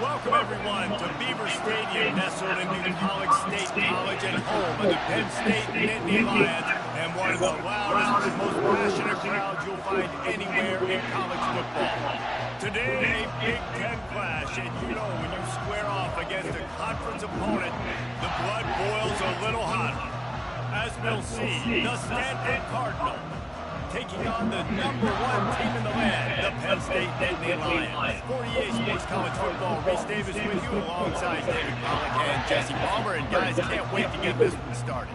Welcome, everyone, to Beaver Stadium, nestled in New College State College and home of the Penn State Nittany Lions, and one of the loudest and most passionate crowds you'll find anywhere in college football. Today, a Big Ten clash, and you know when you square off against a conference opponent, the blood boils a little hotter. As we'll see, the Stanford Cardinals taking on the #1 team in the land, the Penn State Nittany Lions. 48 Sports College Football, Reese Davis with you alongside David Pollack and Jesse Palmer. And guys, can't wait to get this one started.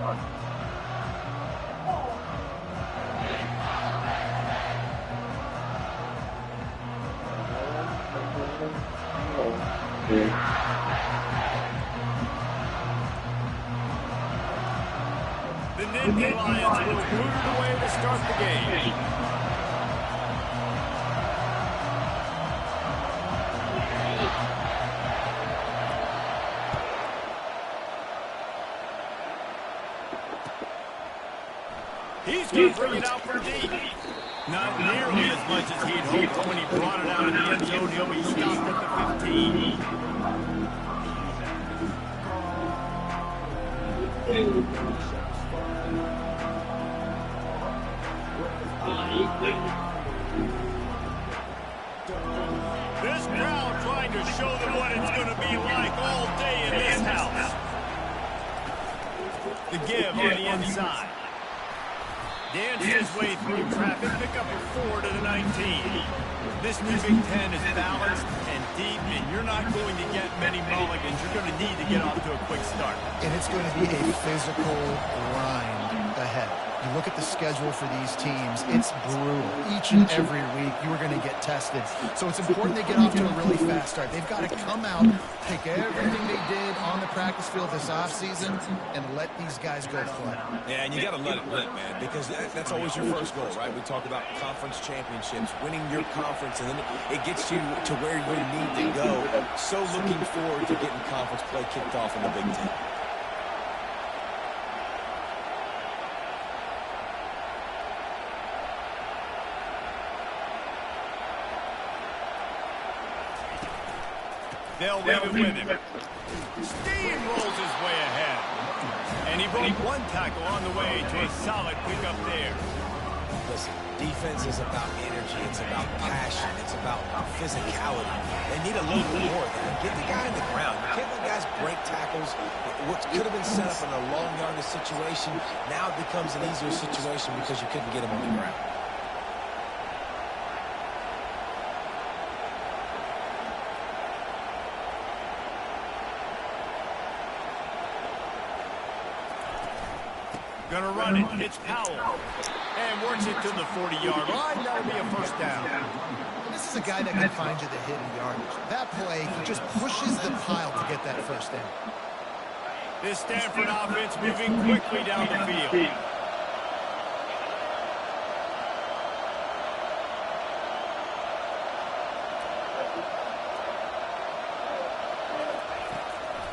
The Nittany Lions will root it away to start the game. He's going to bring it out for deep. Not nearly as much as he'd hoped when he brought it out in the end zone. He'll be stopped at the 15. This crowd trying to show them what it's going to be like all day in this house. The give on the inside. Dance his way through traffic, pick up a 4 to the 19. This new Big Ten is balanced and deep, and you're not going to get many mulligans. You're going to need to get off to a quick start. And it's going to be a physical grind ahead. You look at the schedule for these teams, it's brutal. Each and every week, you are going to get tested. So it's important they get off to a really fast start. They've got to come out, take everything they did on the practice field this offseason, and let these guys go play. Yeah, and you got to let it rip, man, because that's always your first goal, right? We talk about conference championships, winning your conference, and then it gets you to where you need to go. So looking forward to getting conference play kicked off in the Big Ten. They'll leave it with him. Steamrolls his way ahead. And he broke one tackle on the way to a solid pickup there. Listen, defense is about energy. It's about passion. It's about physicality. They need a little bit more of that. Get the guy in the ground. You can't let guys break tackles. What could have been set up in a long yardage situation, now it becomes an easier situation because you couldn't get him on the ground. Gonna run it. It's Powell. And works it to the 40-yard line. That'll be a first down. This is a guy that can find you the hidden yardage. That play, he just pushes the pile to get that first down. This Stanford offense moving quickly down the field.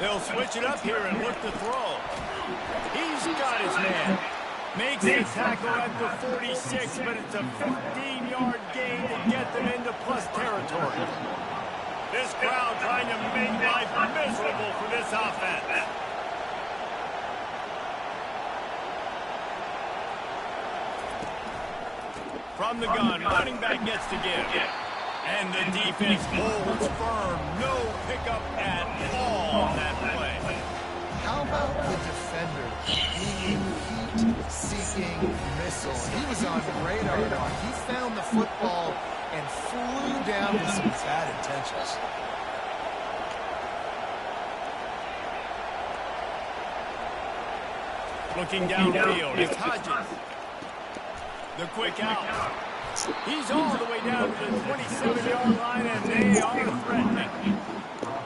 They'll switch it up here and look to throw. He's got his man. Makes a tackle at the 46, but it's a 15-yard gain to get them into plus territory. This crowd trying to make life miserable for this offense. From the gun, running back gets to give. And the defense holds firm. No pickup at all on that play. How about the defender being heat-seeking missile? He was on radar lock. He found the football and flew down with some bad intentions. Looking downfield, it's Hodges. The quick out. He's all the way down to the 27-yard line, and they are threatening.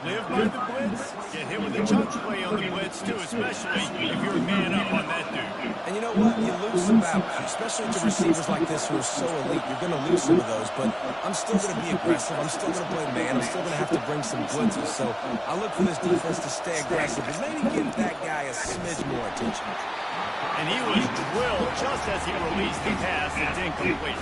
Live by the blitz, get hit with a chunk play on the blitz, too, especially if you're a man up on that dude. And you know what? You lose some battles, especially to receivers like this who are so elite. You're going to lose some of those, but I'm still going to be aggressive. I'm still going to play man. I'm still going to have to bring some blitzes. So I look for this defense to stay aggressive and maybe give that guy a smidge more attention. And he was drilled just as he released the pass. It's incomplete.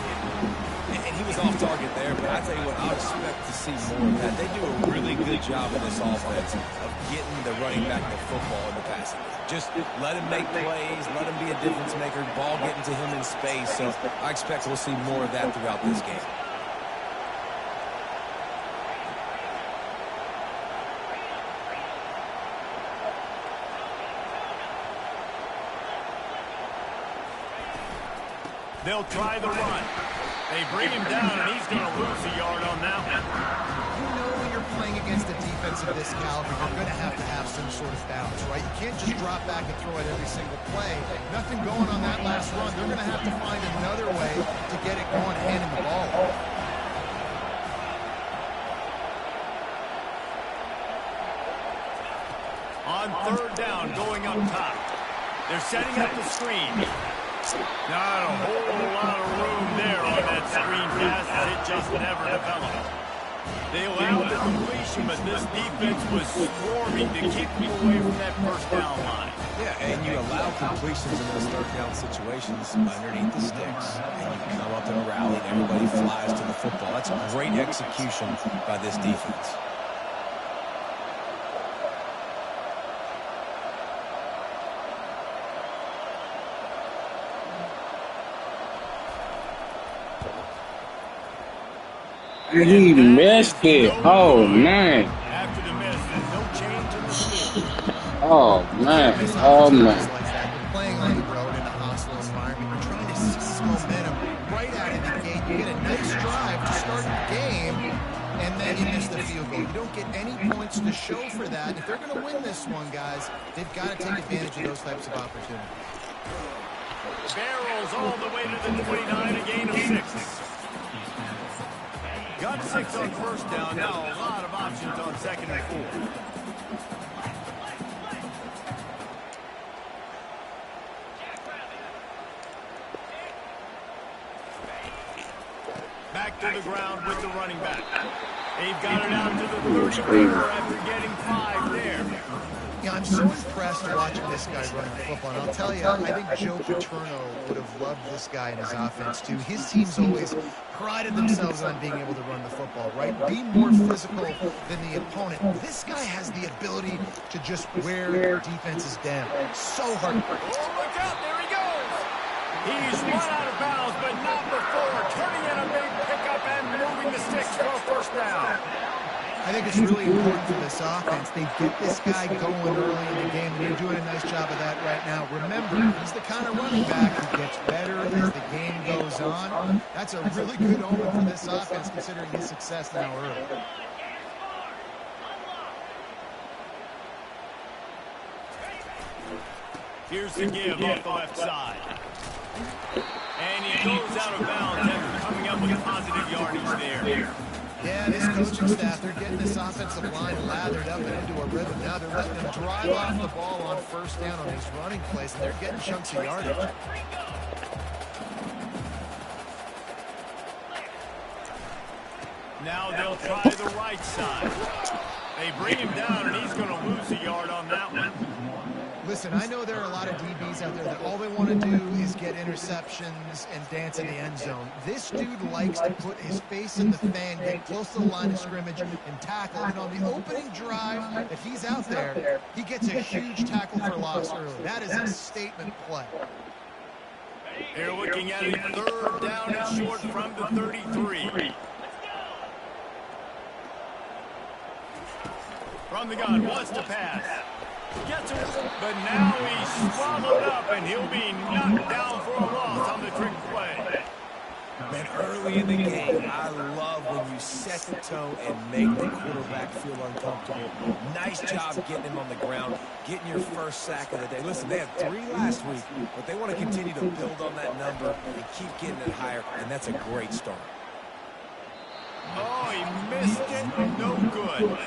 And he was off target there, but I tell you what, I expect to see more of that. They do a really good job in this offense of getting the running back the football in the passing game. Just let him make plays, let him be a difference maker, ball getting to him in space. So I expect we'll see more of that throughout this game. They'll try the run. They bring him down, and he's going to lose a yard on that one. You know when you're playing against a defense of this caliber, you're going to have some sort of balance, right? You can't just drop back and throw it every single play. Nothing going on that last run. They're going to have to find another way to get it going, handing the ball off. On third down, going up top. They're setting up the screen. Not a whole lot of room there on that screen pass, as it just never developed. They allowed the completion, but this defense was swarming to keep them away from that first down line. Yeah, and you allow completions in those third down situations underneath the sticks, and you come up and rally, and everybody flies to the football. That's a great execution by this defense. He missed it. Oh, man. After the miss, no change in the score. Oh, man. Oh, man. You're playing on the road in a hostile environment. You're trying to seize momentum right out of the gate. You get a nice drive to start the game, and then you miss the field goal. You don't get any points to show for that. If they're going to win this one, guys, they've got to take advantage of those types of opportunities. Barrels all the way to the 29, a gain of 6. Got 6 on first down. Now a lot of options on second and 4. Back to the ground with the running back. They've got it out to the 34 after getting 5 there. Yeah, I'm so impressed watching this guy running the football. And I'll tell you, I think Joe Paterno would have loved this guy in his offense, too. His teams always prided themselves on being able to run the football, right? Be more physical than the opponent. This guy has the ability to just wear defenses down. So hard. Oh, look out. There he goes. He's run out of bounds, but not before turning in a big pickup and moving the sticks for a first down. I think it's really important for this offense. They get this guy going early in the game, and they're doing a nice job of that right now. Remember, he's the kind of running back who gets better as the game goes on. That's a really good omen for this offense, considering his success now early. Here's the give off the left side. And he goes out of bounds after coming up with positive yardage there. Yeah, this coaching staff, they're getting this offensive line lathered up and into a rhythm. Now they're letting them drive off the ball on first down on these running plays, and they're getting chunks of yardage. Now they'll try the right side. They bring him down, and he's going to lose a yard on that one. Listen, I know there are a lot of DBs out there that all they want to do is get interceptions and dance in the end zone. This dude likes to put his face in the fan, get close to the line of scrimmage, and tackle. And on the opening drive that he's out there, he gets a huge tackle for loss early. That is a statement play. They're looking at a third down and short from the 33. From the gun, wants to pass. Gets it, but now he's swallowed up, and he'll be knocked down for a loss on the trick play. Man, early in the game, I love when you set the tone and make the quarterback feel uncomfortable. Nice job getting him on the ground, getting your first sack of the day. Listen, they had 3 last week, but they want to continue to build on that number and keep getting it higher, and that's a great start. Oh, he missed it. No good.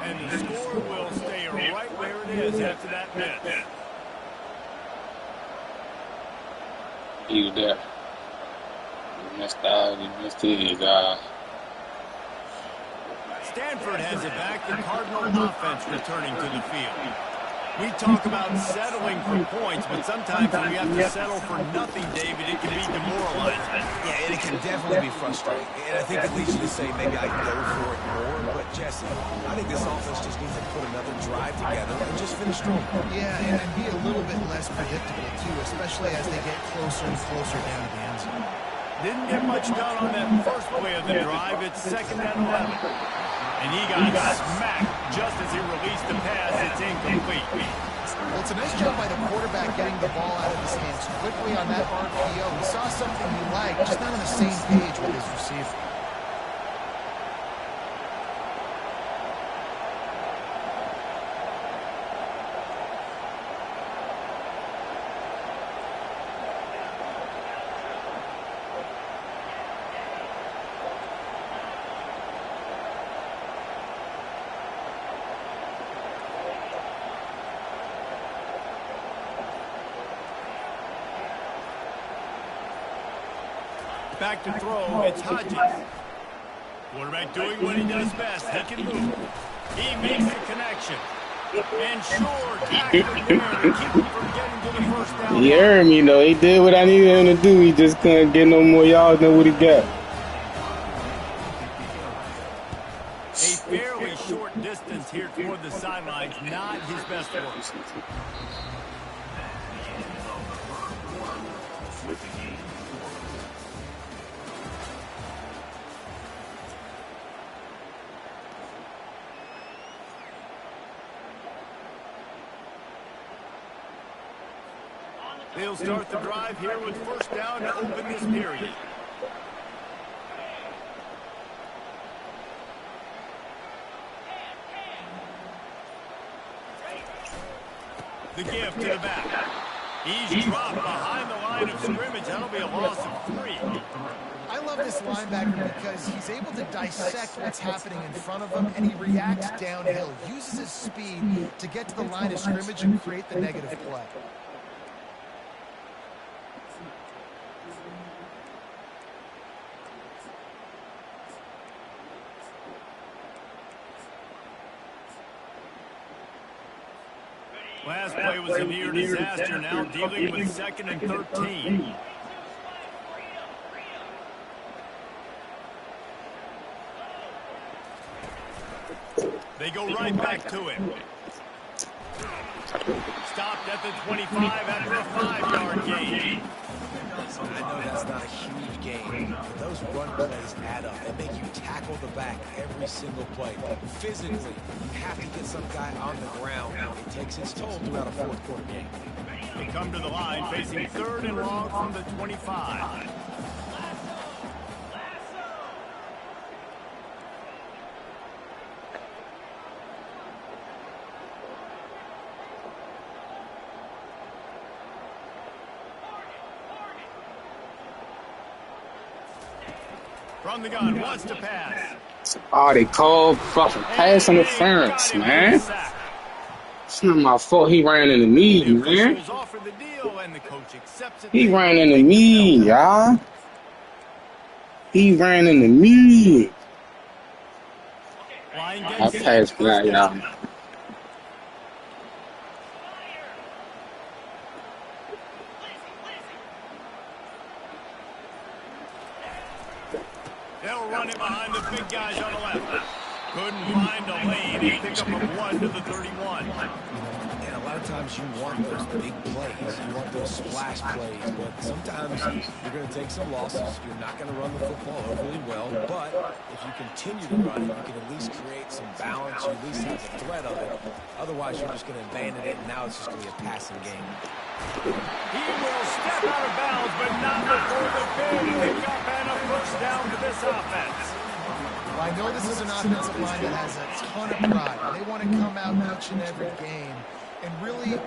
And the score will stay right where it is after that miss. He was there. He missed out. He missed his. Stanford has it back. The Cardinal offense returning to the field. We talk about settling for points, but sometimes when you have to settle for nothing, David, it can be demoralizing. Yeah, and it can definitely be frustrating. And I think it leads you to say maybe I go for it more. But, Jesse, I think this offense just needs to put another drive together and just finish strong. Yeah, and be a little bit less predictable, too, especially as they get closer and closer down to the end zone. Didn't get much done on that first play of the drive. It's 2nd and 11. And he got smacked just as he released the pass. It's incomplete. Well, it's a nice job by the quarterback getting the ball out of his hands quickly on that RPO. He saw something he liked, just not on the same page with his receiver. Back to throw, it's Hodges. Quarterback doing what he does best. He can move. He makes the connection. And sure, tackle there to keep him from getting to the first down. He heard me, though. He did what I needed him to do. He just couldn't get no more yards than what he got. A fairly short distance here toward the sidelines. Not his best work. They'll start the drive here with first down to open this period. The give to the back. He's dropped behind the line of scrimmage. That'll be a loss of 3. I love this linebacker because he's able to dissect what's happening in front of him, and he reacts downhill, uses his speed to get to the line of scrimmage and create the negative play. Last play was a near disaster, now dealing with 2nd and 13. They go right back to him. Stopped at the 25 after a 5-yard gain. I know that's not a huge gain, but those run plays add up. They make you tackle the back every single play. Physically, you have to get some guy on the ground. It takes its toll throughout a fourth-quarter game. They come to the line facing 3rd and long from the 25. From the gun, wants to pass. Oh, they called fucking pass interference, man. It's not my fault he ran into me, man. He ran into me, y'all. He ran into me. I passed for that, y'all. They'll run it behind the big guys on the left. Couldn't find a lane. He picked up a 1 to the 31. And a lot of times you want those big plays. You want those splash plays. But sometimes you're going to take some losses. You're not going to run the football overly well. But if you continue to run it, you can at least create some balance. You at least have the threat of it. Otherwise, you're just going to abandon it, and now it's just going to be a passing game. He will step out of bounds, but not before the big pickup and a first down to this offense. I know this is an offensive line that has a ton of pride. They want to come out each and every game and really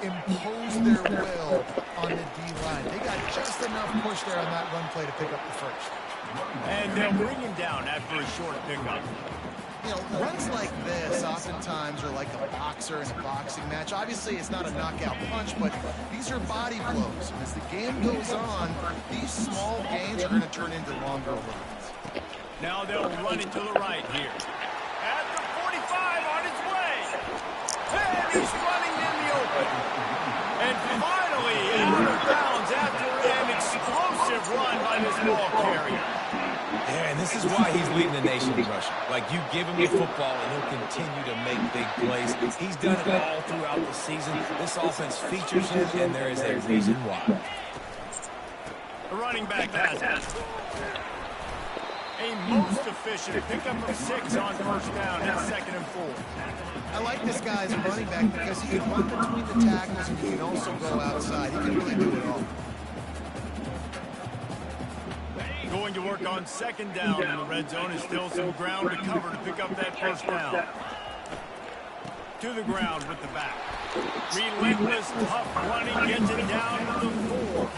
impose their will on the D-line. They got just enough push there on that run play to pick up the first. And they'll bring him down after a short pickup. You know, runs like this oftentimes are like a boxer in a boxing match. Obviously, it's not a knockout punch, but these are body blows. And as the game goes on, these small gains are going to turn into longer runs. Now they'll run it to the right here. At the 45 on its way. And he's running in And finally, out of bounds after an explosive run by this ball carrier. Yeah, and this is why he's leading the nation in rushing. Like, you give him the football, and he'll continue to make big plays. He's done it all throughout the season. This offense features him, and there is a reason why. The running back has it. A most efficient pickup of 6 on first down. It's 2nd and 4. I like this guy as a running back because he can run between the tackles and he can also go outside. He can really do it all. Going to work on 2nd down in the red zone. Is still some ground to cover to pick up that first down. To the ground with the back. Relentless, tough running, gets it down to the 4.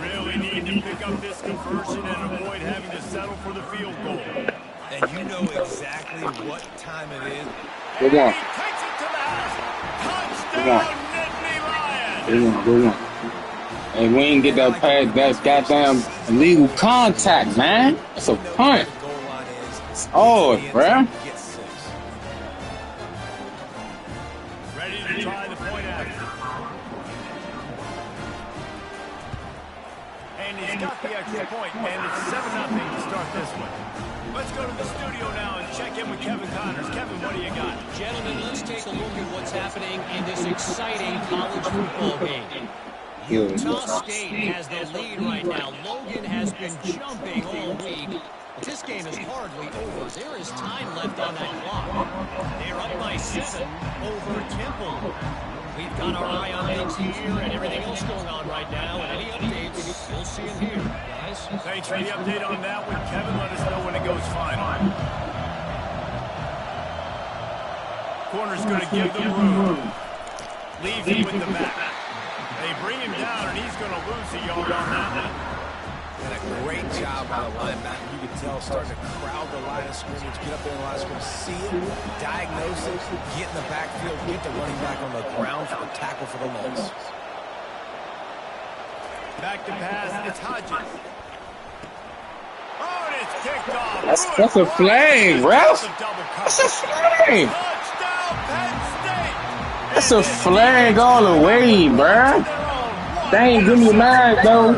Really need to pick up this conversion and avoid having to settle for the field goal. And you know exactly what time it is. And he takes it to the house. Touchdown, Nittany Lions. Good one. Hey, we ain't get that pass. That's goddamn illegal contact, man. That's a punt. It's hard, bruh. Ready to try the point action. And he's got the extra point, and it's 7-0 to start this one. Let's go to the studio now and check in with Kevin Connors. Kevin, what do you got? Gentlemen, let's take a look at what's happening in this exciting college football game. Utah State has the lead right now. Logan has been jumping all week. But this game is hardly over. There is time left on that clock. They're up by 7 over Temple. We've got our eye on things here and everything else going on right now. And any updates, you'll see them here, guys. Thanks for the update on that one, Kevin. Let us know when it goes final. Corner's going to give them room. Leaves him with the back. They bring him down, and he's going to lose a yard on that one. And a great job by the linebacker. You can tell starting to crowd the line of scrimmage, get up there in the line of scrimmage, see it, diagnose it, get in the backfield, get the running back on the ground for the tackle for the loss. Back to pass, it's Hodges. Oh, and it's kicked off. That's a flag, ref. That's a flag. Touchdown, Penn State. That's a flag all the way, bruh. They ain't give me mine, though.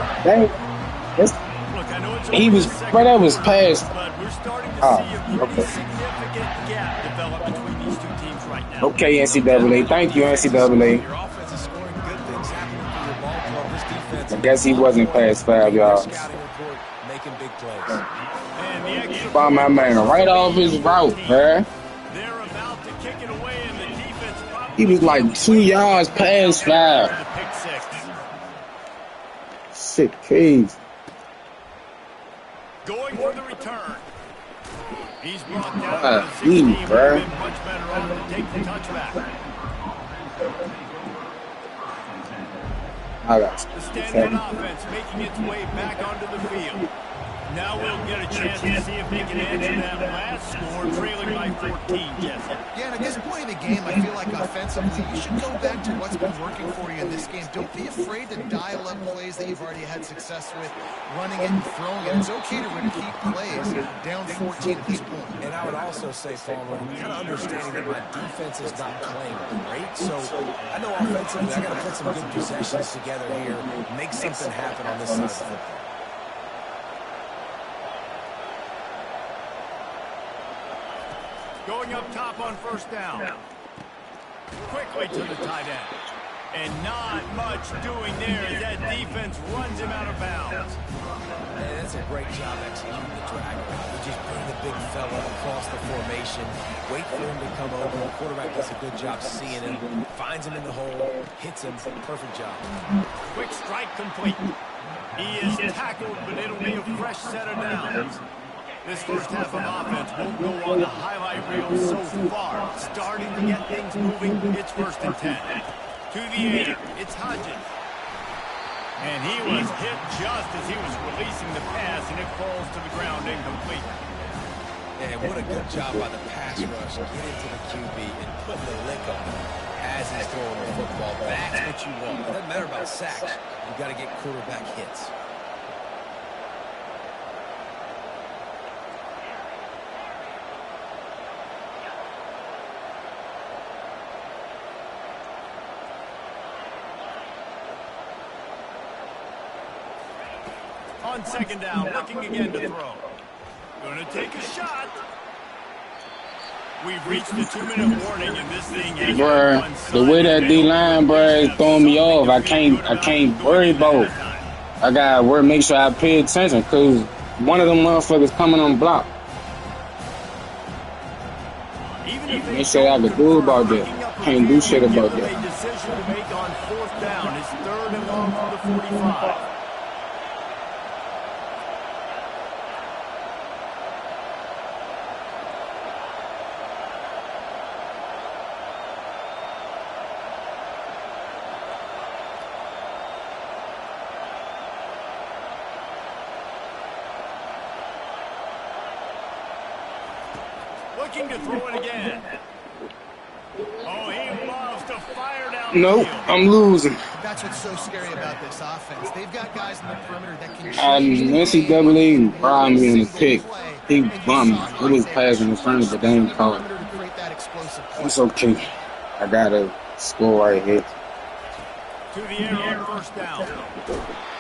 He was, but that was past. But we're starting to see a pretty significant gap develop between these two teams right now. Okay, NCAA. Thank you, NCAA. Your offense is scoring good things happening for your ball club. This defense. I guess he wasn't past 5 yards. Scouting report, making big plays. And the extra By my man, right off his route, bruh. they're about to kick it away, and the defense probably He was like 2 yards past 5. the pick six. Shit, crazy. Going for the return. He's brought down to the 16. Easy, Would have bruh. been much better off to take the touchback. I got The standard offense making its way back onto the field. Now we'll get a chance to see if they can answer that last score, trailing by 14, Jesse. Yeah, and at this point in the game, I feel like offensively, you should go back to what's been working for you in this game. Don't be afraid to dial up plays that you've already had success with, running it and throwing it. It's okay to repeat plays down 14 at this point. And I would also say, Farmer, kind of understanding that my defense is not playing great. So I know offensively I got to put some good possessions together here, make something happen on this side of the football. Going up top on first down. Quickly to the tight end. And not much doing there as that defense runs him out of bounds. And that's a great job executing the drag. You just bring the big fella across the formation, wait for him to come over. The quarterback does a good job seeing him, finds him in the hole, hits him. Perfect job. Quick strike complete. He is tackled, but it'll be a fresh set of downs. This first half of offense won't go on the highlight reel so far. Starting to get things moving. It's 1st and 10. To the 8. It's Hodges. And he was hit just as he was releasing the pass, and it falls to the ground incomplete. And what a good job by the pass rush. Get into the QB and putting the lick on him as he's throwing the football. That's what you want. It doesn't matter about sacks. You've got to get quarterback hits. On second down, looking again to throw. Going to take a shot. We've reached the 2-minute warning, and this thing has Bruh, the way that D-line, bruh, is throwing me off. I can't worry about. I gotta make sure I pay attention, because one of them motherfuckers coming on block. They say I could do about that. Can't do shit about that. A decision to make on fourth down. It's 3rd and long from the 45. Looking to throw it again. Oh, he loves to fire down. Nope, I'm losing. That's what's so scary about this offense. They've got guys in the perimeter that can change the game. NCAA robbed me in the pick. He bumped me. It was passing in front of the damn call. It's okay. I gotta score right here. To the air on first down.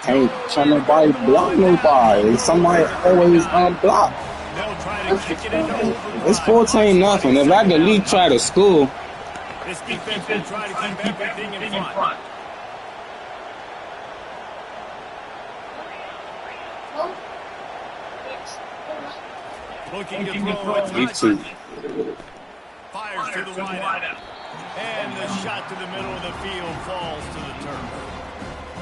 Can't nobody block nobody. Somebody always unblock. They'll try to kick it into overdrive. It's 14-0. If I could at least try to score. This defense will try to keep everything in front. Looking to throw it. Too. Fires to the wideout. And the shot to the middle of the field falls to the turf.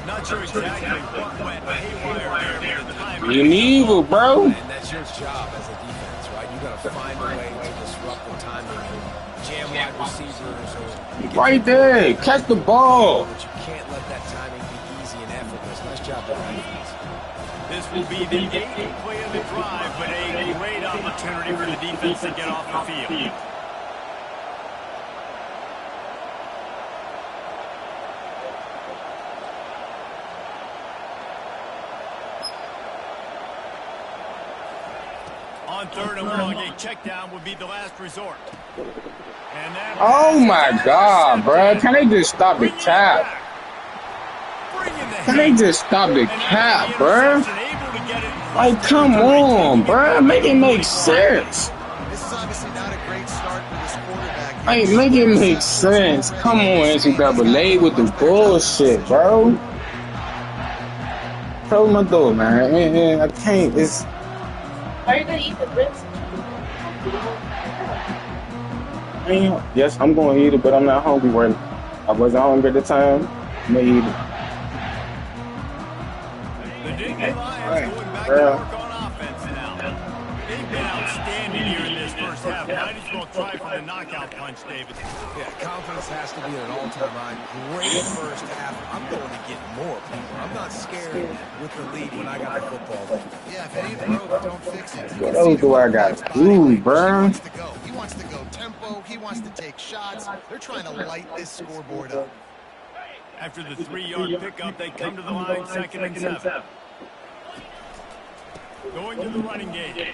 Not sure exactly what went haywire there, but the timing. You evil, bro. And that's your job as a defense, right? You got to find a way to disrupt the timing and jam wide receivers. Or right there. Catch the ball. But you can't let that timing be easy and effortless. Nice job by defense. This will be the 8th play of the drive, but a great opportunity for the defense to get off the field. On 3rd and long, a check down would be the last resort. And that Oh my God, bro. Can they just stop the cap? Can they just stop the cap, bro? Like, come on, bro. Make it make sense. This is obviously not a great start for this quarterback. Like, make it make sense. Come on, NCAA with the bullshit, bro. Close my door, man. I can't. It's. Are you going to eat the ribs? Yes, I'm going to eat it, but I'm not hungry right now. I wasn't hungry at the time. I'm going to eat it. The Nittany Lions going back to work on offense now. They've been outstanding here in this first half. Might as well try for the knockout punch, David. Yeah, confidence has to be at an all-time high. Great first half. I'm going to get more people. I'm not scared with the lead when I got the football. Yeah, if any of the rope don't fix it. What else do I got to do, bro? He wants to go tempo. He wants to take shots. They're trying to light this scoreboard up. After the 3-yard pickup, they come to the line, 2nd and 7. Going to the running game.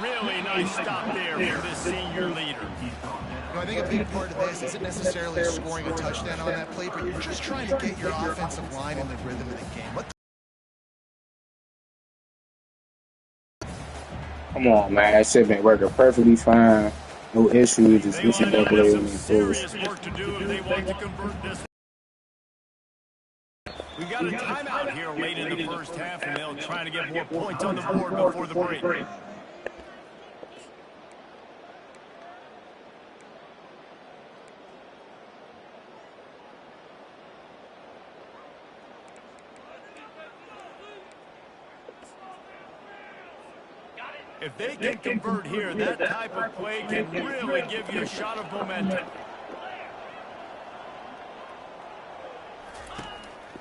Really nice stop there for this senior leader. I think a big part of this isn't necessarily scoring a touchdown on that play, but you're just trying to get your offensive line in the rhythm of the game. Come on, man. That shit been working perfectly fine. No issues. Just NCAA and serious work to do if they want to convert this. We got a timeout here late in the first half, and they'll try to get more points on the board before the break. If they can convert here, that type of play can really give you a shot of momentum.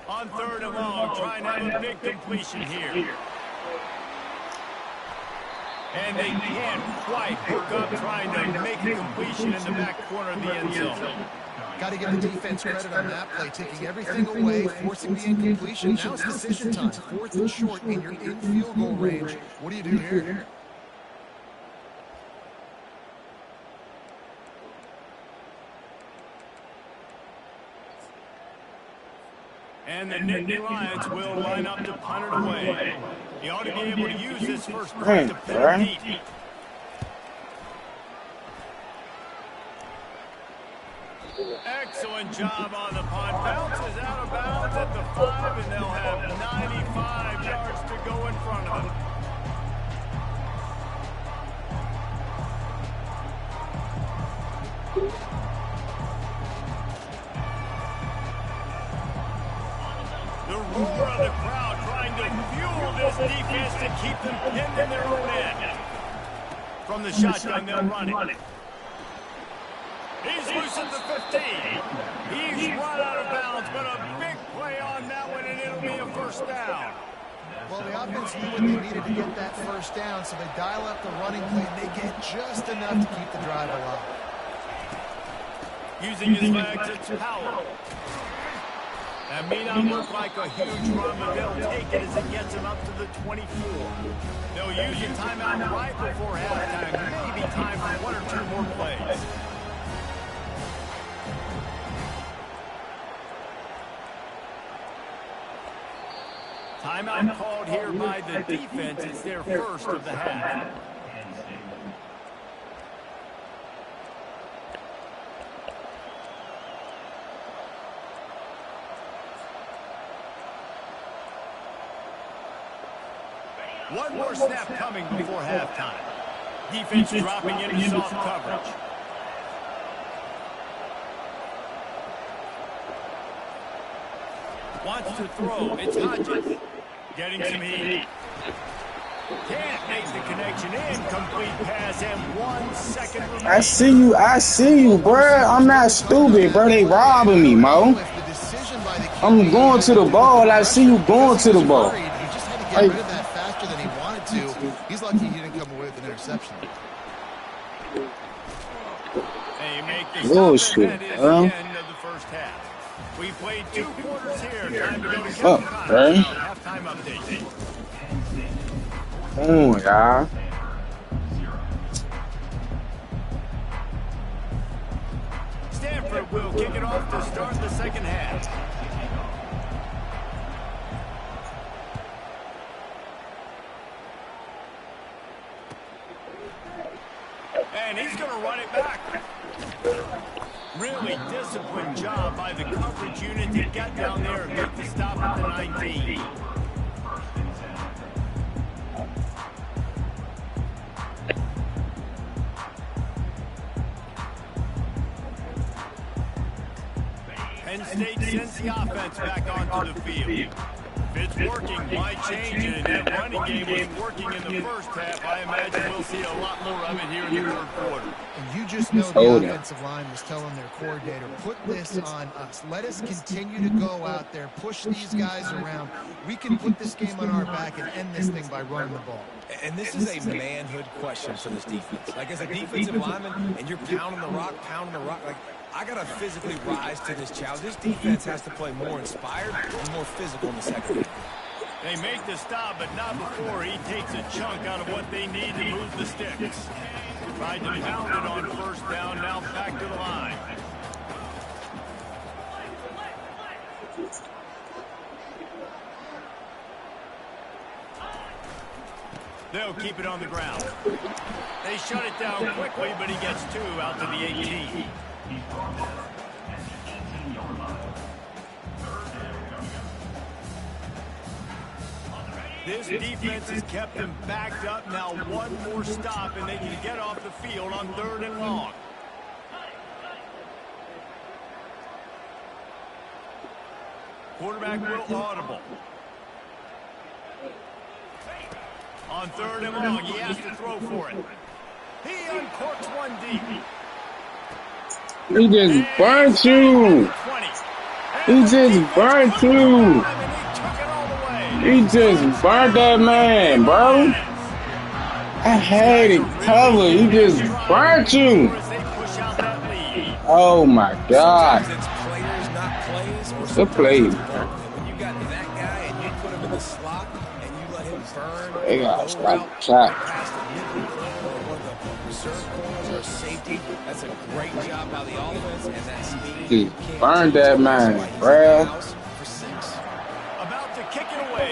On 3rd and long, trying to have a big completion here. And they can't quite hook up trying to make a completion in the back corner of the end zone. Got to give the defense credit on that play, taking everything away, forcing the incompletion. Now it's decision time. 4th and short, and you're in field goal range. What do you do here? And the Nittany Lions will line up to punt it away. He ought to be able to use this first punt Man, to pin it deep. Excellent job on the punt. Bounces out of bounds at the 5, and they'll have 95 yards to go in front of them. The roar of the crowd trying to fuel this defense to keep them pinned in their own end. From the shotgun, they'll run it. He's loose at the 15. He's run out of bounds, but a big play on that one, and it'll be a first down. Well, the offense knew what they needed to get that first down, so they dial up the running play, and they get just enough to keep the drive alive. Using his legs, it's Powell. That may not look like a huge run, but they'll take it as it gets him up to the 24. They'll use a timeout right before halftime. Maybe time for 1 or 2 more plays. Timeout called here by the defense. It's their first of the half. One more snap coming before halftime. Defense dropping into soft coverage. Wants to throw. It's Hodges. Getting some heat. Can't make the connection. Incomplete pass and 1 second remaining. I see you, bruh. I'm not stupid, bro. They robbing me, Mo. I'm going to the ball. I see you going to the ball. He just had to get rid of that faster than he wanted to. He's lucky he didn't come away with an interception. They make the Bullshit, stop, and that is the end of the first half. We played 2 quarters here. Time to go to right? halftime update. Oh, yeah. Stanford will kick it off to start the second half. And he's going to run it back. Really disciplined job by the coverage unit to get down there and make the stop at the 19. Penn State sends the offense back onto the field. If it's working, why change it? And that running game was working in the first half. I imagine we'll see a lot more of it here in the third quarter. And you just know the offensive line was telling their coordinator, put this on us. Let us continue to go out there, push these guys around. We can put this game on our back and end this thing by running the ball. And this is a manhood question for this defense. Like, as a defensive lineman, and you're pounding the rock, like, I got to physically rise to this challenge. This defense has to play more inspired and more physical in the second half. They make the stop, but not before he takes a chunk out of what they need to move the sticks. Tried to pound it on first down, now back to the line. They'll keep it on the ground. They shut it down quickly, but he gets 2 out to the 18. This defense has kept them backed up. Now 1 more stop, and they can get off the field on 3rd and long. Quarterback will audible. On 3rd and long, he has to throw for it. He uncorks 1 deep. He just burnt you. He just burnt you. He just burnt that man, bro. I had it covered. He just burnt you. Oh my God. It's a play. When you got that guy and you put him in the slot and you let him burn, they got to stop the shot. Or safety. That's a great job by the offense, and that speed. Just burned that man, bruh.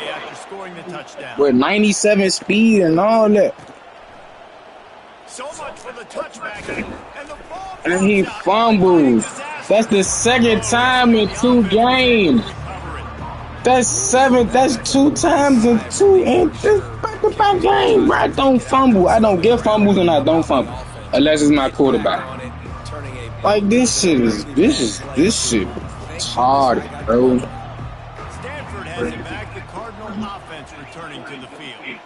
play after scoring the touchdown. With 97 speed and all that. So much for the touchback, and the ball And he comes out. fumbles. That's the second time in 2 games. That's 7. That's 2 times in 2 in this back-to-back game. I don't fumble. I don't get fumbles and I don't fumble unless it's my quarterback. Like this shit retarded, bro. Stanford has it back. The Cardinal offense returning to the field.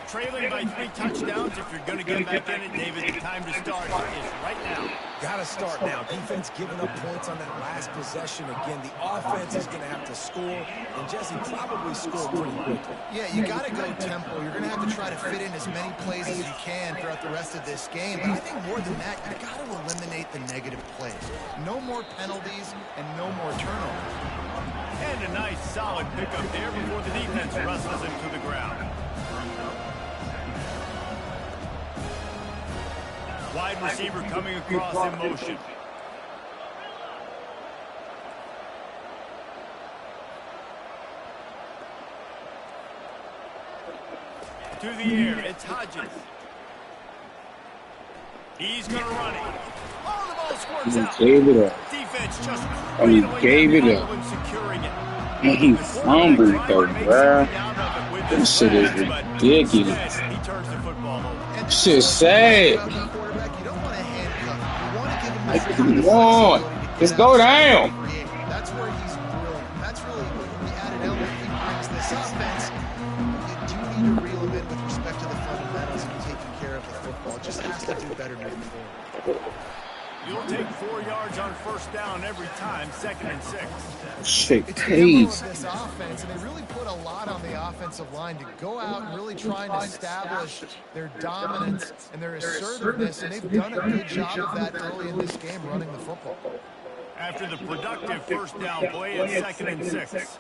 Trailing by 3 touchdowns. If you're going to get back in it, David, the time to start is right now. Got to start now. Defense giving up points on that last possession. Again, the offense is going to have to score, and Jesse probably score pretty quickly. Yeah, you got to go tempo. You're going to have to try to fit in as many plays as you can throughout the rest of this game. But I think more than that, you got to eliminate the negative plays. No more penalties and no more turnovers. And a nice solid pickup there before the defense wrestles him to the ground. Wide receiver coming across in motion. To the air, it's Hodges. He's going to run it. Oh, the ball squirts out. Gave it up. Defense just And he gave it up. securing it. And he fumbled though, bruh. This shit is ridiculous. He turns the football over. Shit sad. Come on. Just go down. That's where he's brilliant. That's really the added element he brings this offense. You do need to reel him in with respect to the fundamentals and taking care of the football. Just has to do better moving forward. You'll take 4 yards on first down every time, 2nd and 6. Shit, It's please. this offense, and they really put a lot on the offensive line to go out and really try and establish their dominance and their assertiveness, and they've done a good job of that early in this game running the football. After the productive first down play, it's 2nd and 6.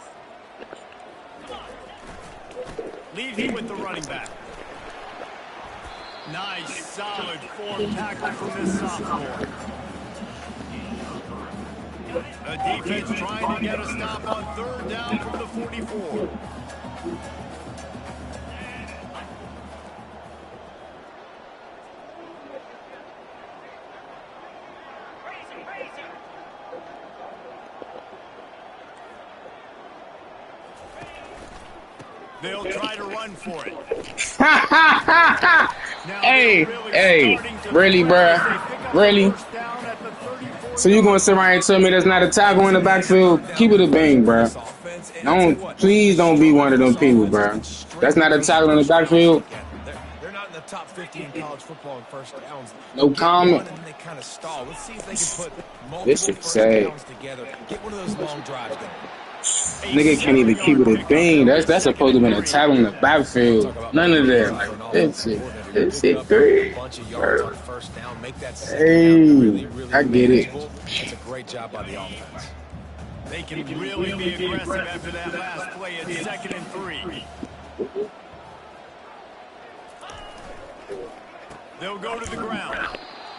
Leads him with the running back. Nice, solid form tackle from this sophomore. The defense trying to get a stop on 3rd down from the 44. They'll try to run for it. Hey, really, bruh? Really? So you gonna sit right and tell me there's not a tackle in the backfield? Keep it a bean, bruh. Please don't be one of them people, bruh. That's not a tackle in the backfield. They're not in the top 50 in college football in first downs. No comment. They kind of stall. Let's see if they can put This multiple is sad. first downs together. Get one of those long drives going. Nigga can't even keep it a bean. That's supposed to be a tackle in the backfield. None of that. Like, that's it, great. Bro. Hey, I get it. That's a great job by the offense. They can really be aggressive after that last play. It's 2nd and 3. They'll go to the ground.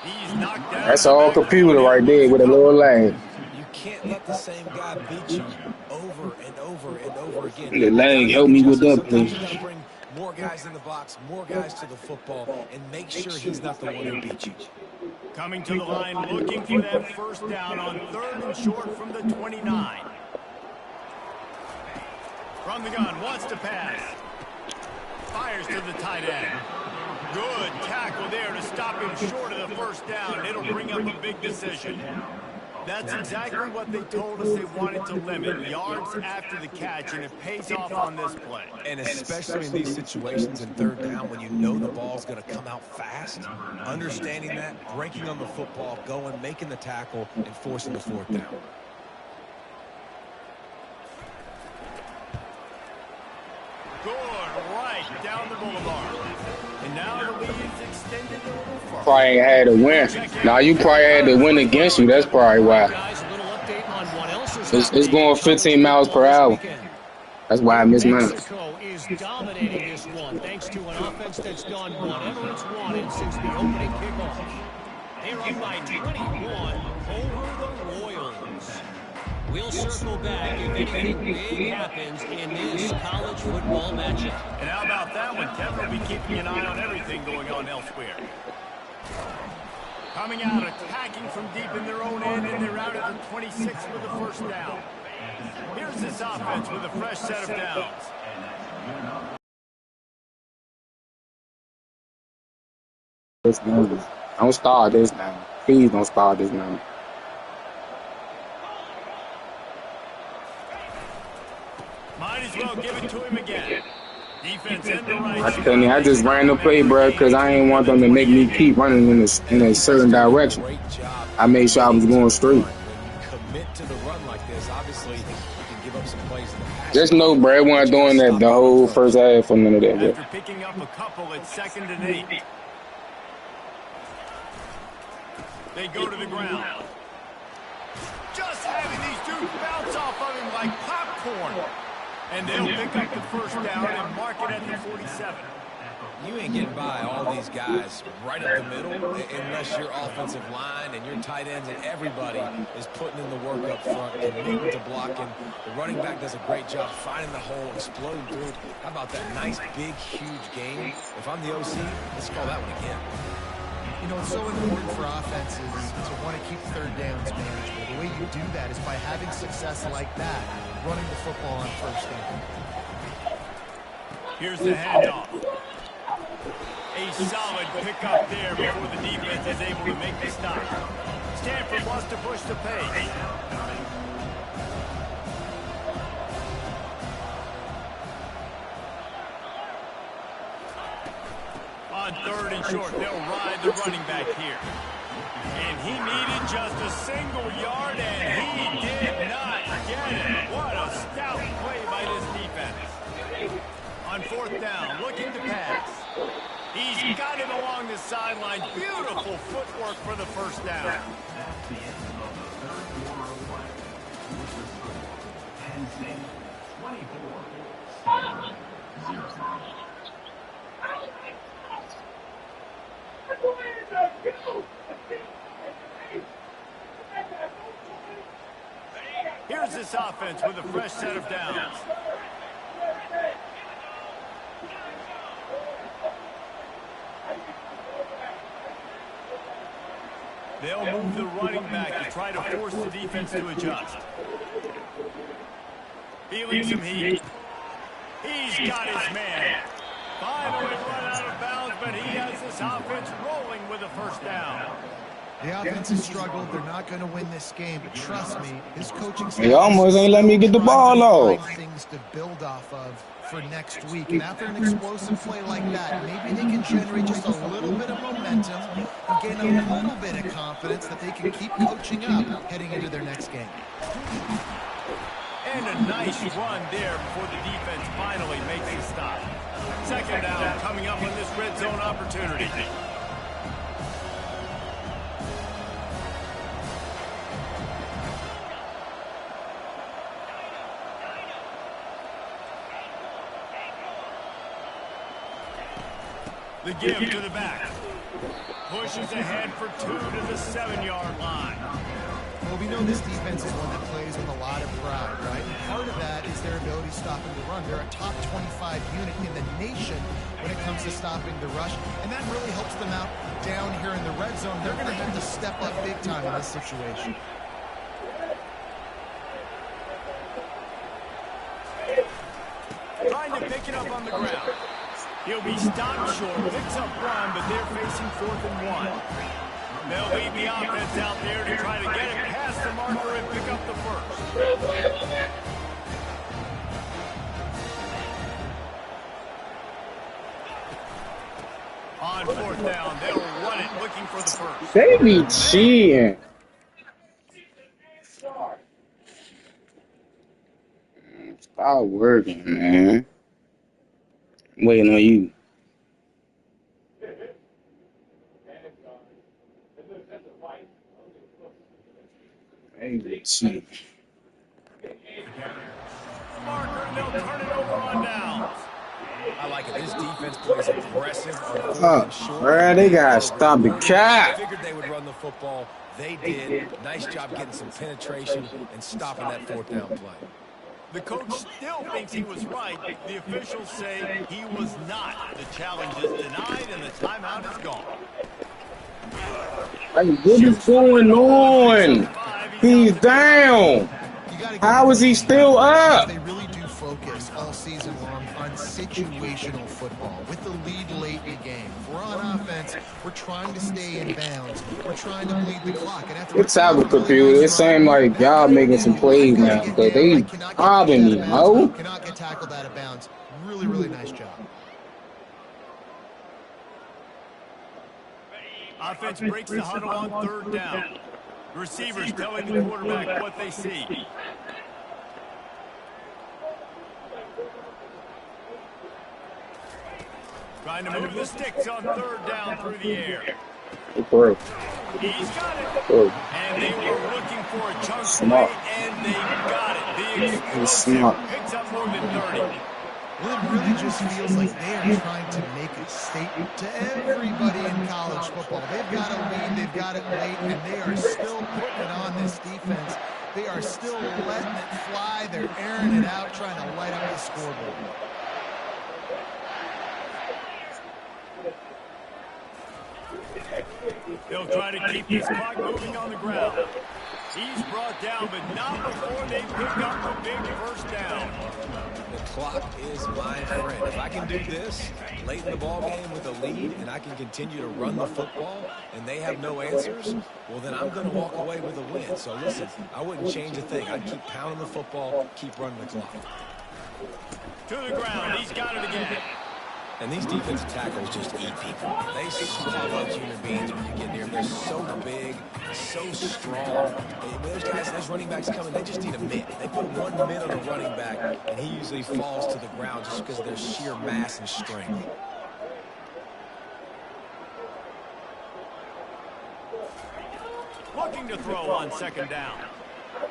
He's knocked down. That's all computer right there with a little lane. You can't let the same guy beat you over and over and over again. The leg, help me with that, please. You gotta bring more guys in the box, more guys to the football, and make sure he's not the one who beat you. Coming to the line, looking for that first down on 3rd and short from the 29. From the gun, wants to pass. Fires to the tight end. Good tackle there to stop him short of the first down. It'll bring up a big decision. That's exactly what they told us they wanted to limit, yards after the catch, and it pays off on this play. And especially in these situations in 3rd down when you know the ball's going to come out fast, understanding that, breaking on the football, going, making the tackle, and forcing the 4th down. Good, right down the boulevard. And now the lead's extended a little further. Probably ain't had to win. Now you probably had to win against you. That's probably why. It's going 15 miles per hour. That's why I missed mine. Mexico is dominating this one thanks to an offense that's gone whatever it's wanted since the opening kickoff. They're up by 21 over the Royals. We'll circle back if anything big happens in this college football matchup. And how about that one? Kevin will be keeping an eye on everything going on elsewhere. Coming out, attacking from deep in their own end, and they're out at the 26 with the first down. Here's this offense with a fresh set of downs. Don't start this now. Please don't start this now. Might as well give it to him again. Defense in the right. I just ran the play, bro, because I ain't want them to make me keep running in a certain direction. I made sure I was going straight. When you commit to the run like this, obviously you can give up some plays in the pass. Just know, bro, I wasn't doing that the whole first half for none of that, bro. After picking up a couple at 2nd and 8. They go to the ground. Just having these dudes bounce off of him like popcorn. And they'll pick up the first down and mark it at the 47. You ain't getting by all these guys right up the middle unless your offensive line and your tight ends and everybody is putting in the work up front, committing to blocking. The running back does a great job finding the hole, exploding through it. How about that nice, big, huge game? If I'm the OC, let's call that one again. You know, it's so important for offenses to want to keep third downs manageable. The way you do that is by having success like that, running the football on first down. Here's the handoff. A solid pickup there before the defense is able to make the stop. Stanford wants to push the pace. On 3rd and short, they'll ride the running back here. And he needed just a single yard, and he did not get it. What a stout play by this defense. On 4th down, looking to pass. He's got it along the sideline. Beautiful footwork for the first down. Here's this offense with a fresh set of downs. They'll move the running back to try to force the defense to adjust. Feeling some heat. He's got his man. Finally run out of bounds, but he has this offense rolling with a first down. The offense has struggled. They're not going to win this game, but trust me, his coaching staff They almost ain't let me get the ball off. Things to build off of for next week. And after an explosive play like that, maybe they can generate just a little bit of momentum and gain a little bit of confidence that they can keep coaching up heading into their next game. And a nice run there before the defense finally makes a stop. 2nd down coming up on this red zone opportunity. The give to the back. Pushes ahead for 2 to the 7-yard line. Well, we know this defense is one that plays with a lot of pride, right? And part of that is their ability to stop the run. They're a top 25 unit in the nation when it comes to stopping the rush, and that really helps them out down here in the red zone. They're going to have to step up big time in this situation. Trying to pick it up on the ground. He'll be stopped short, picks up 1, but they're facing 4th and 1. They'll lead the offense out there to try to get it past the marker and pick up the first. On 4th down, they'll run it looking for the first. They be cheating. Stop working, man. I'm waiting on you. They be cheating. Marker, and they'll turn it over on downs. I like it. This defense plays aggressive on 4th and short. Bruh, they gotta stop the cap. Figured they would run the football. They did. Nice job getting some penetration and stopping that fourth down play. The coach still thinks he was right. The officials say he was not. The challenge is denied, and the timeout is gone. Like, what is going on? He's down. How is he still up? They really do focus all season long on situational football. With the lead late in the game, if we're on offense, we're trying to stay in bounds. We're trying to bleed the clock. And after It's out of computer. It seems like y'all making some plays now, but they robbing me, no? Cannot get tackled out of bounds. Really, really nice job. Offense breaks the huddle on third down. Receivers telling the quarterback what they see. Trying to move the sticks on third down through the air. He's got it. And they were looking for a chunk play, and they got it. The explosive picks up more than 30. Well, it really just feels like they are trying to make a statement to everybody in college football. They've got a lead, they've got it late, and they are still putting it on this defense. They are still letting it fly. They're airing it out, trying to light up the scoreboard. They'll try to keep this clock moving on the ground. He's brought down, but not before they pick up the big first down. The clock is my friend. If I can do this late in the ball game with a lead and I can continue to run the football and they have no answers, well, then I'm going to walk away with a win. So, listen, I wouldn't change a thing. I'd keep pounding the football, keep running the clock. To the ground. He's got it again. And these defensive tackles just eat people. They swallow human beings when you get near them. They're so big, so strong. And when those running backs coming, they just need a mitt. They put one mitt on a running back, and he usually falls to the ground just because of their sheer mass and strength. Looking to throw on second down.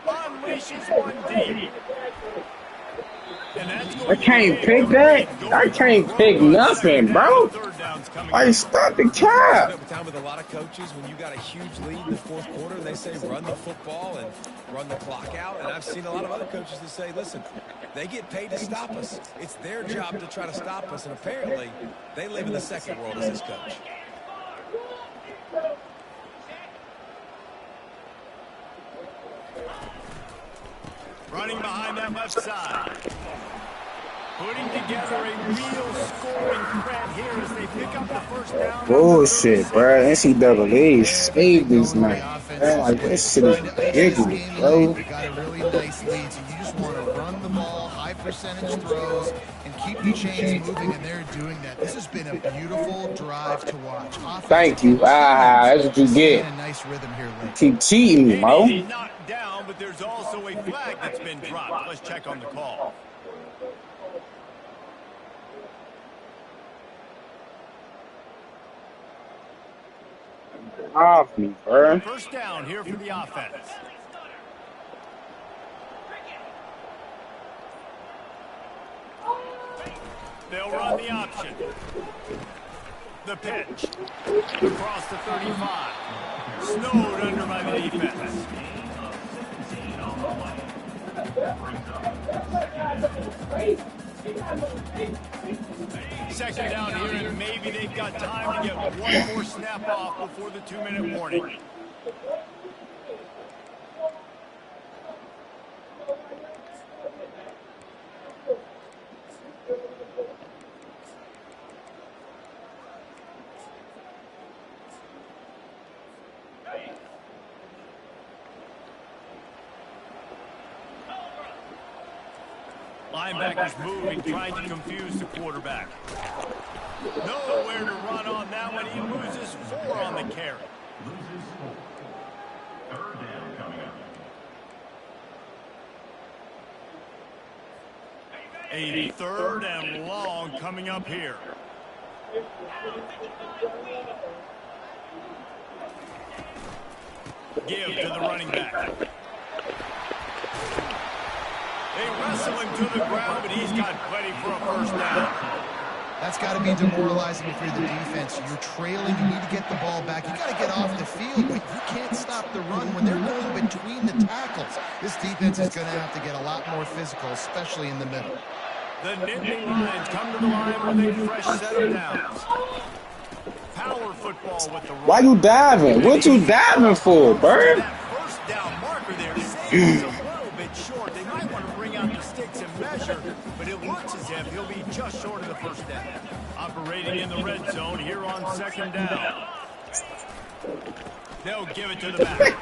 Unleashes one deep. I can't pick that. I can't pick nothing, bro. I stop the cap. Time with a lot of coaches, when you got a huge lead in the fourth quarter, they say run the football and run the clock out. And I've seen a lot of other coaches that say, listen, they get paid to stop us. It's their job to try to stop us. And apparently, they live in the second world as this coach. Running behind that left side. Putting together a real scoring threat here as they pick up the first down. Bullshit, bro. NCAA saved this man. Like, this shit is ridiculous, bro. You got a really nice lead, so you just want to run the ball, high percentage throws, and keep the chains moving, and they're doing that. This has been a beautiful drive to watch. Thank you. That's what you get. A nice rhythm here late. Keep cheating me, bro. He's knocked down, but there's also a flag that's been dropped. Let's check on the call. Off me, bro. First down here for the offense. They'll run the option. The pitch. Across the 35. Snowed under by the defense. Second down here, and maybe they've got time to get one more snap off before the 2-minute warning. Linebackers moving, trying to confuse the quarterback. Nowhere to run on that one. He loses 4 on the carry. A third and long coming up here. Give to the running back. They wrestle him to the ground, but he's got plenty for a first down. That's got to be demoralizing if you're the defense. You're trailing. You need to get the ball back. You got to get off the field, but you can't stop the run when they're going between the tackles. This defense is going to have to get a lot more physical, especially in the middle. The Nittany Lions come to the line with a fresh set of downs. Power football with the Why you diving? What you diving for, Bird? That first down marker there is a little bit short. They might want to bring out the sticks and measure, but it looks as if he'll be just short of the first down. Operating in the red zone here on second down. They'll give it to the back.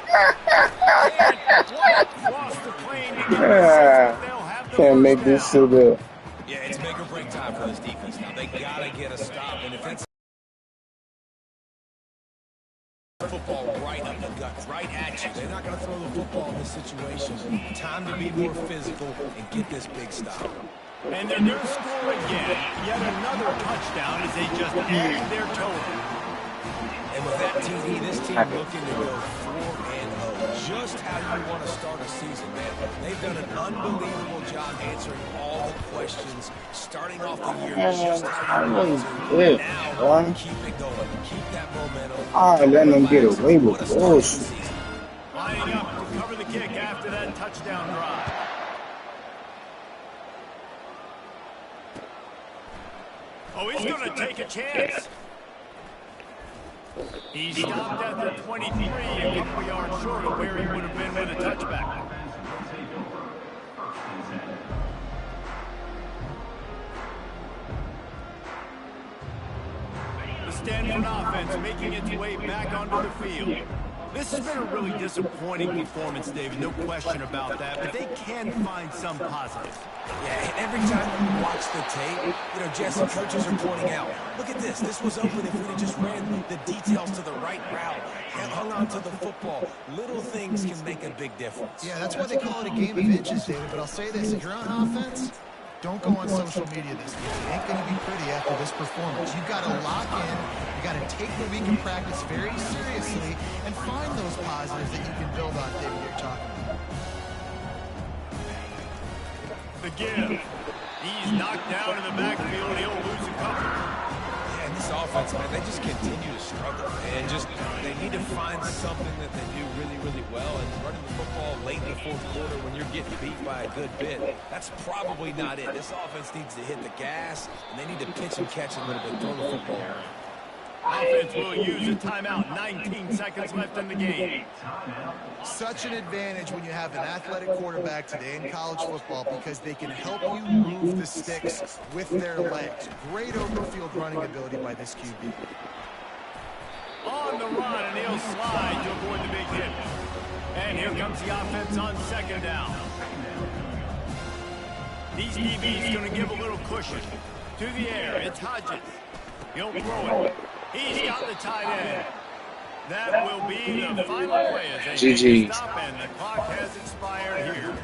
Across the plane to get can't make this shit up. Yeah, it's make or break time for this defense now. They gotta get a stop, and if it's football right up the gut, right at you, they're not gonna throw the football in this situation. Time to be more physical and get this big stop. And they're going to score again. Yet another touchdown as they just add their total. And with that TD, this team looking to go 4-0. Just how you want to start a season, man. They've done an unbelievable job answering all the questions, starting off the year just how you want to. Now, keep it going. Keep that momentum. All right, let them get away with bullshit. Lining up to cover the kick after that touchdown drive. Oh, he's going to take a chance. He stopped at the 23, a couple yards short of where he would have been with a touchback. The Stanford offense making its way back onto the field. This has been a really disappointing performance, David, no question about that, but they can find some positives. Yeah, every time you watch the tape, Jesse, coaches are pointing out, look at this. This was open if we'd have just ran the details to the right route and hung on to the football. Little things can make a big difference. Yeah, that's why they call it a game of inches, David. But I'll say this, if you're on offense, don't go on social media this week. It ain't going to be pretty after this performance. You've got to lock in. You got to take the week of practice very seriously and find those positives that you can build on, David, you're talking about. The give. He's knocked down in the backfield. He'll lose a couple. Yeah, and this offense, man, they just continue to struggle. And they need to find something that they do really, really well. And running the football late in the fourth quarter when you're getting beat by a good bit, that's probably not it. This offense needs to hit the gas, and they need to pitch and catch a little bit, throw the football around. Offense will use a timeout. 19 seconds left in the game. Such an advantage when you have an athletic quarterback today in college football because they can help you move the sticks with their legs. Great overfield running ability by this QB. On the run, and he'll slide to avoid the big hit. And here comes the offense on second down. These DBs going to give a little cushion. To the air, it's Hodges. He'll throw it. He's got the tight end. That will be the final play as they GG. stop